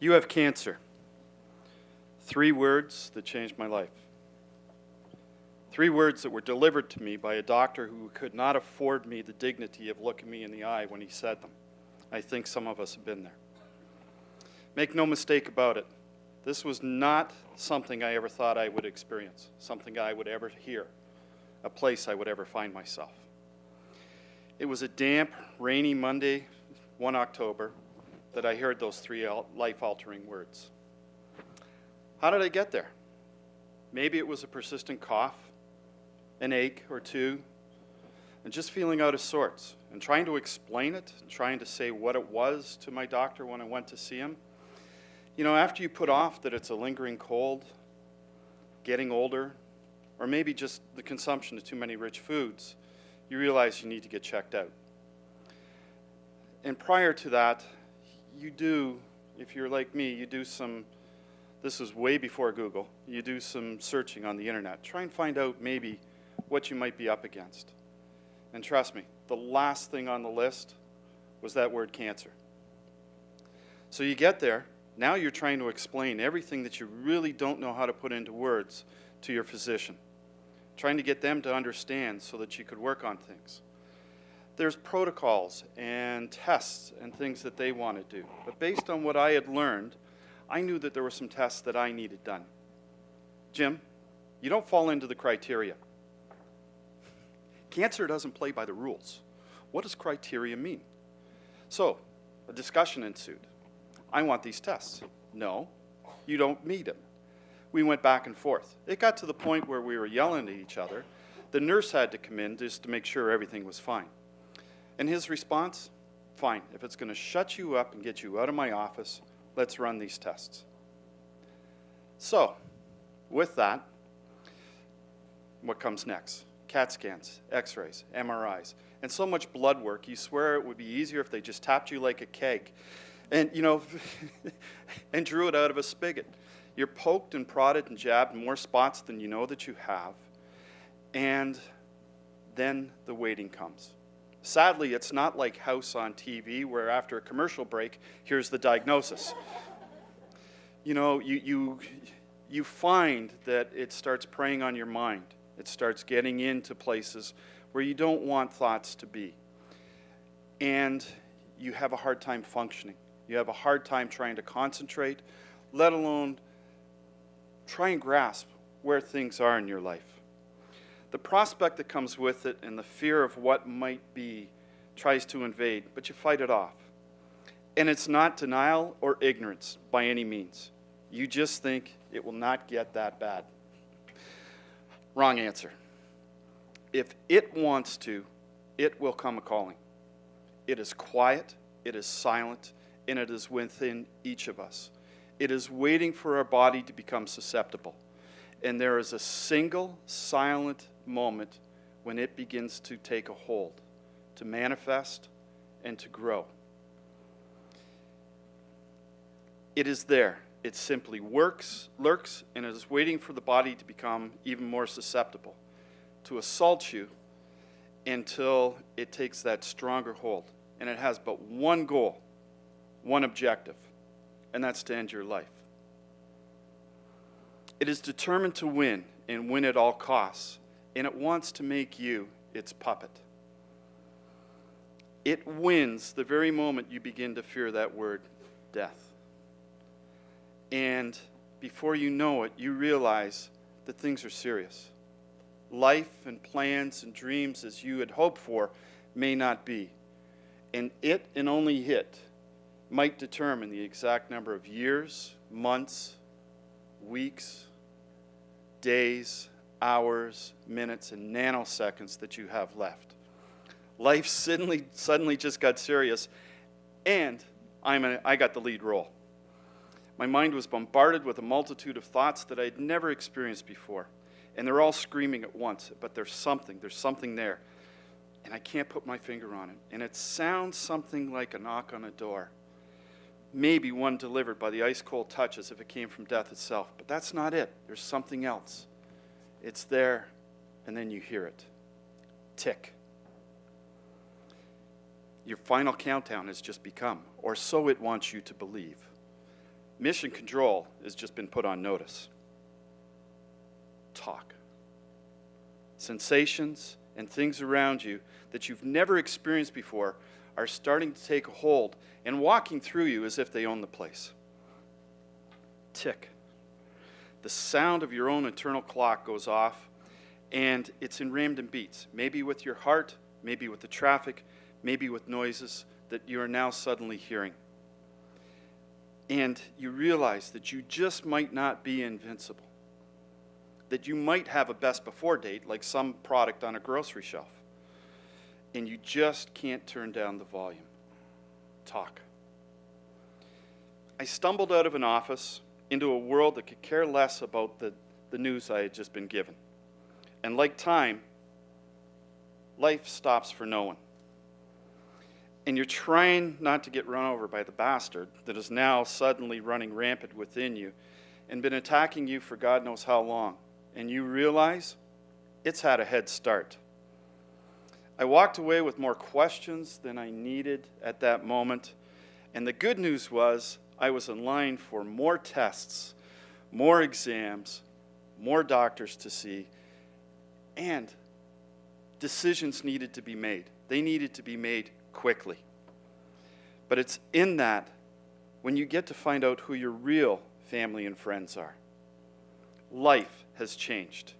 You have cancer. 3 words that changed my life. 3 words that were delivered to me by a doctor who could not afford me the dignity of looking me in the eye when he said them. I think some of us have been there. Make no mistake about it. This was not something I ever thought I would experience, something I would ever hear, a place I would ever find myself. It was a damp, rainy Monday, 1 October, that I heard those 3 life-altering words. How did I get there? Maybe it was a persistent cough, an ache or 2, and just feeling out of sorts, and trying to explain it, and trying to say what it was to my doctor when I went to see him. You know, after you put off that it's a lingering cold, getting older, or maybe just the consumption of too many rich foods, you realize you need to get checked out. And prior to that, you do, if you're like me, you do some, this was way before Google, you do some searching on the internet. Try and find out maybe what you might be up against. And trust me, the last thing on the list was that word cancer. So you get there, now you're trying to explain everything that you really don't know how to put into words to your physician, trying to get them to understand so that you could work on things. There's protocols and tests and things that they want to do. But based on what I had learned, I knew that there were some tests that I needed done. Jim, you don't fall into the criteria. Cancer doesn't play by the rules. What does criteria mean? So, a discussion ensued. I want these tests. No, you don't meet them. We went back and forth. It got to the point where we were yelling at each other. The nurse had to come in just to make sure everything was fine. And his response, fine, if it's going to shut you up and get you out of my office, let's run these tests. So, with that, what comes next? CAT scans, x-rays, MRIs, and so much blood work, you swear it would be easier if they just tapped you like a keg and, you know, and drew it out of a spigot. You're poked and prodded and jabbed in more spots than you know that you have, and then the waiting comes. Sadly, it's not like House on TV where after a commercial break, here's the diagnosis. You know, you find that it starts preying on your mind. It starts getting into places where you don't want thoughts to be. And you have a hard time functioning. You have a hard time trying to concentrate, let alone try and grasp where things are in your life. The prospect that comes with it and the fear of what might be tries to invade, but you fight it off. And it's not denial or ignorance by any means. You just think it will not get that bad. Wrong answer. If it wants to, it will come a-calling. It is quiet, it is silent, and it is within each of us. It is waiting for our body to become susceptible. And there is a single silent moment when it begins to take a hold, to manifest and to grow. It is there. It simply lurks, and it is waiting for the body to become even more susceptible, to assault you until it takes that stronger hold. And it has but one goal, one objective, and that's to end your life. It is determined to win, and win at all costs, and it wants to make you its puppet. It wins the very moment you begin to fear that word, death. And before you know it, you realize that things are serious. Life and plans and dreams as you had hoped for may not be. And it, and only it, might determine the exact number of years, months, weeks, days, hours, minutes, and nanoseconds that you have left. Life suddenly just got serious, and I got the lead role. My mind was bombarded with a multitude of thoughts that I had never experienced before. And they're all screaming at once, but there's something there. And I can't put my finger on it. And it sounds something like a knock on a door. Maybe one delivered by the ice-cold touch as if it came from death itself. But that's not it. There's something else. It's there, and then you hear it. Tick. Your final countdown has just become, or so it wants you to believe. mission control has just been put on notice. Talk. Sensations and things around you that you've never experienced before are starting to take a hold and walking through you as if they own the place. Tick. The sound of your own internal clock goes off, and it's in random beats, maybe with your heart, maybe with the traffic, maybe with noises that you are now suddenly hearing. And you realize that you just might not be invincible, that you might have a best before date like some product on a grocery shelf, and you just can't turn down the volume. Talk. I stumbled out of an office into a world that could care less about the news I had just been given. And like time, life stops for no one. And you're trying not to get run over by the bastard that is now suddenly running rampant within you and been attacking you for God knows how long. And you realize it's had a head start. I walked away with more questions than I needed at that moment. And the good news was I was in line for more tests, more exams, more doctors to see, and decisions needed to be made. They needed to be made quickly. But it's in that when you get to find out who your real family and friends are. Life has changed.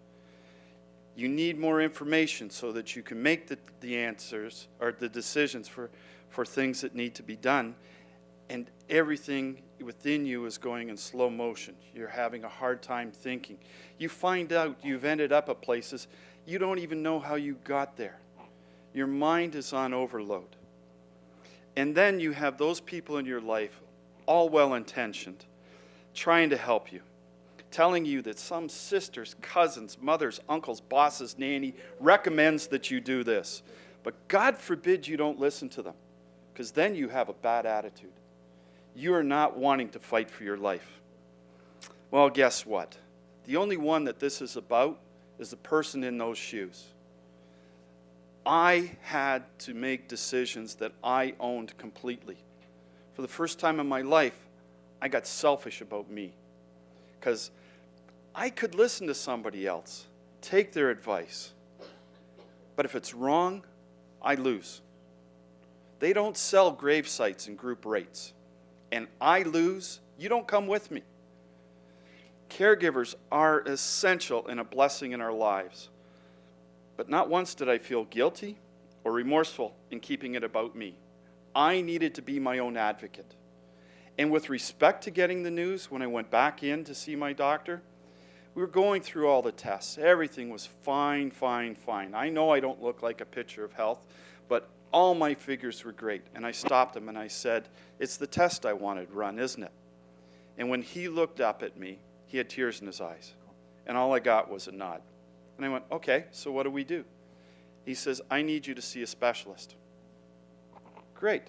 You need more information so that you can make the answers or the decisions for things that need to be done. And everything within you is going in slow motion. You're having a hard time thinking. You find out you've ended up at places you don't even know how you got there. Your mind is on overload. And then you have those people in your life, all well-intentioned, trying to help you, telling you that some sister's, cousin's, mother's, uncle's, boss's nanny recommends that you do this. But God forbid you don't listen to them, because then you have a bad attitude. You are not wanting to fight for your life. Well, guess what? The only one that this is about is the person in those shoes. I had to make decisions that I owned completely. For the first time in my life, I got selfish about me. Because I could listen to somebody else, take their advice. But if it's wrong, I lose. They don't sell grave sites and group rates. And I lose, you don't come with me. Caregivers are essential and a blessing in our lives. But not once did I feel guilty or remorseful in keeping it about me. I needed to be my own advocate. And with respect to getting the news, when I went back in to see my doctor, we were going through all the tests. Everything was fine, fine, fine. I know I don't look like a picture of health, but all my figures were great. And I stopped him and I said, "It's the test I wanted run, isn't it?" And when he looked up at me, he had tears in his eyes. And all I got was a nod. And I went, "Okay, so what do we do?" He says, "I need you to see a specialist." Great.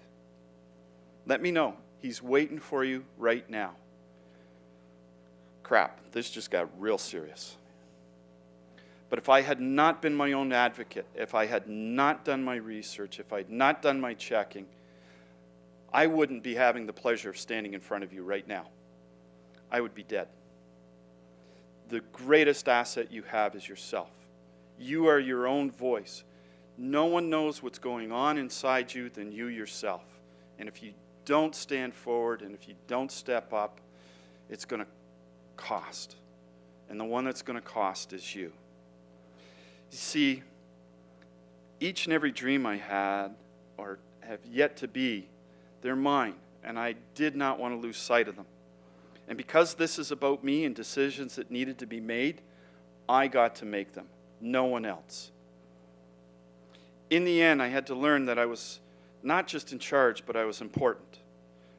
Let me know. He's waiting for you right now. Crap, this just got real serious. But if I had not been my own advocate, if I had not done my research, if I had not done my checking, I wouldn't be having the pleasure of standing in front of you right now. I would be dead. The greatest asset you have is yourself. You are your own voice. No one knows what's going on inside you than you yourself. And if you don't stand forward and if you don't step up, it's going to cost. And the one that's going to cost is you. You see, each and every dream I had or have yet to be, they're mine. And I did not want to lose sight of them. And because this is about me and decisions that needed to be made, I got to make them, no one else. In the end, I had to learn that I was not just in charge, but I was important.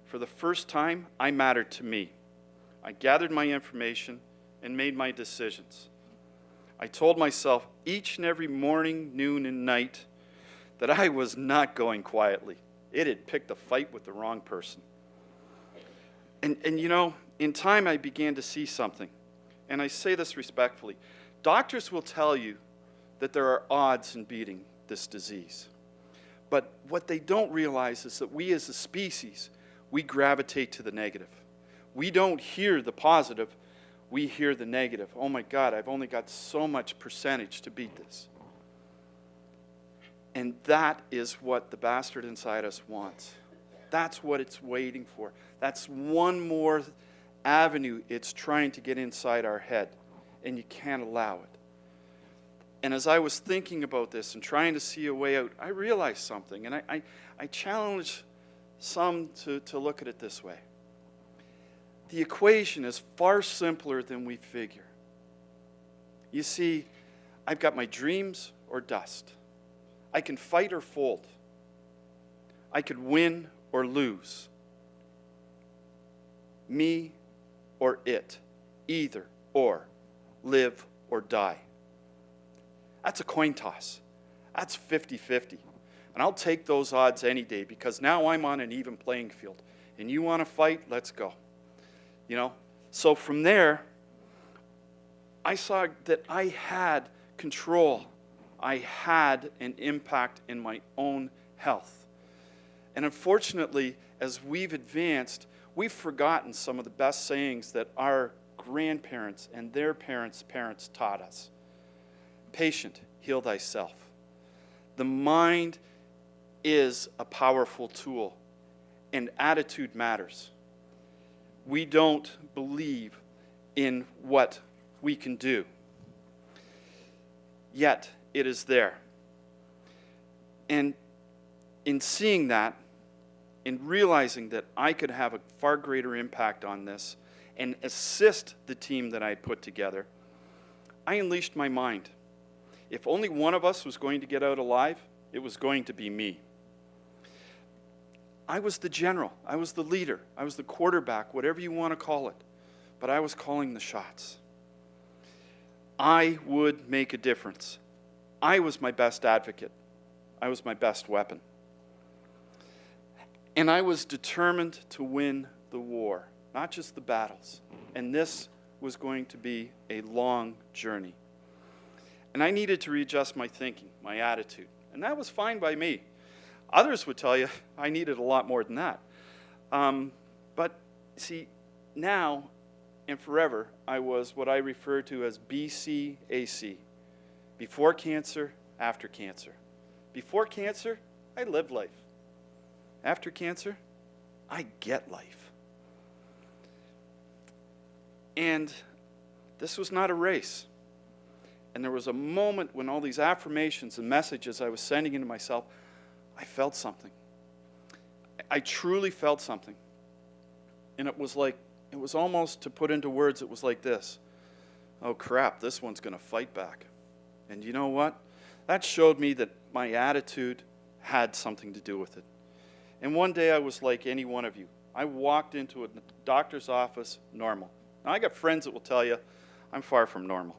For the first time, I mattered to me. I gathered my information and made my decisions. I told myself each and every morning, noon, and night that I was not going quietly. It had picked a fight with the wrong person. And you know, in time I began to see something. And I say this respectfully. Doctors will tell you that there are odds in beating this disease. But what they don't realize is that we as a species, we gravitate to the negative. We don't hear the positive, we hear the negative. Oh my God, I've only got so much percentage to beat this. And that is what the bastard inside us wants. That's what it's waiting for. That's one more avenue it's trying to get inside our head, and you can't allow it. And as I was thinking about this and trying to see a way out, I realized something, and I challenge some to look at it this way. The equation is far simpler than we figure. You see, I've got my dreams or dust. I can fight or fold. I could win or lose. Me or it. Either or. Live or die. That's a coin toss. That's 50-50. And I'll take those odds any day because now I'm on an even playing field. And you want to fight? Let's go. You know? So from there, I saw that I had control. I had an impact in my own health. And unfortunately, as we've advanced, we've forgotten some of the best sayings that our grandparents and their parents' parents taught us. Patient, heal thyself. The mind is a powerful tool, and attitude matters. We don't believe in what we can do, yet it is there. And in seeing that, in realizing that I could have a far greater impact on this and assist the team that I had put together, I unleashed my mind. If only one of us was going to get out alive, it was going to be me. I was the general. I was the leader. I was the quarterback, whatever you want to call it. But I was calling the shots. I would make a difference. I was my best advocate. I was my best weapon. And I was determined to win the war, not just the battles. And this was going to be a long journey. And I needed to readjust my thinking, my attitude. And that was fine by me. Others would tell you I needed a lot more than that. But see, now and forever, I was what I refer to as BCAC. Before cancer, after cancer. Before cancer, I lived life. After cancer, I get life. And this was not a race. And there was a moment when all these affirmations and messages I was sending into myself, I felt something. I truly felt something. And it was almost, to put into words, it was like this. Oh crap, this one's going to fight back. And you know what? That showed me that my attitude had something to do with it. And one day I was like any one of you. I walked into a doctor's office normal. Now I got friends that will tell you I'm far from normal.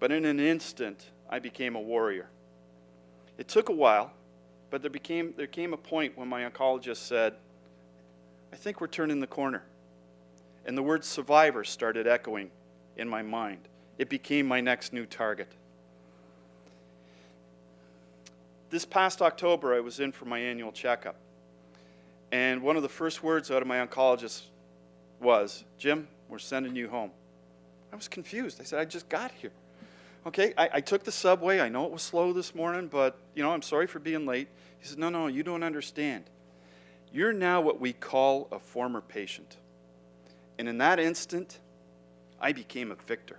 But in an instant, I became a warrior. It took a while, but there came a point when my oncologist said, I think we're turning the corner. And the word survivor started echoing in my mind. It became my next new target. This past October, I was in for my annual checkup. And one of the first words out of my oncologist was, Jim, we're sending you home. I was confused. I said, I just got here. Okay, I took the subway. I know it was slow this morning, but, I'm sorry for being late. He said, no, you don't understand. You're now what we call a former patient. And in that instant, I became a victor.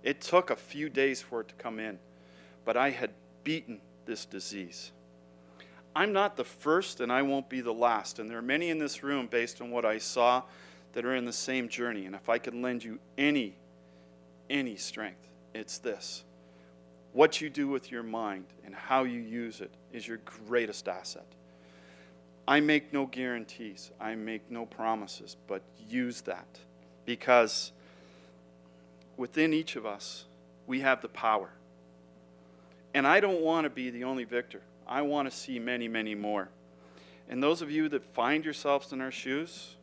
It took a few days for it to come in, but I had beaten this disease. I'm not the first, and I won't be the last. And there are many in this room, based on what I saw, that are in the same journey. And if I can lend you any strength, it's this. What you do with your mind and how you use it is your greatest asset. I make no guarantees. I make no promises, but use that. Because within each of us, we have the power. And I don't want to be the only victor. I want to see many, many more. And those of you that find yourselves in our shoes,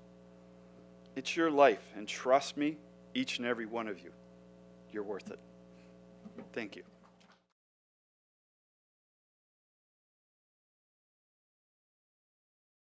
it's your life. And trust me, each and every one of you, you're worth it. Thank you.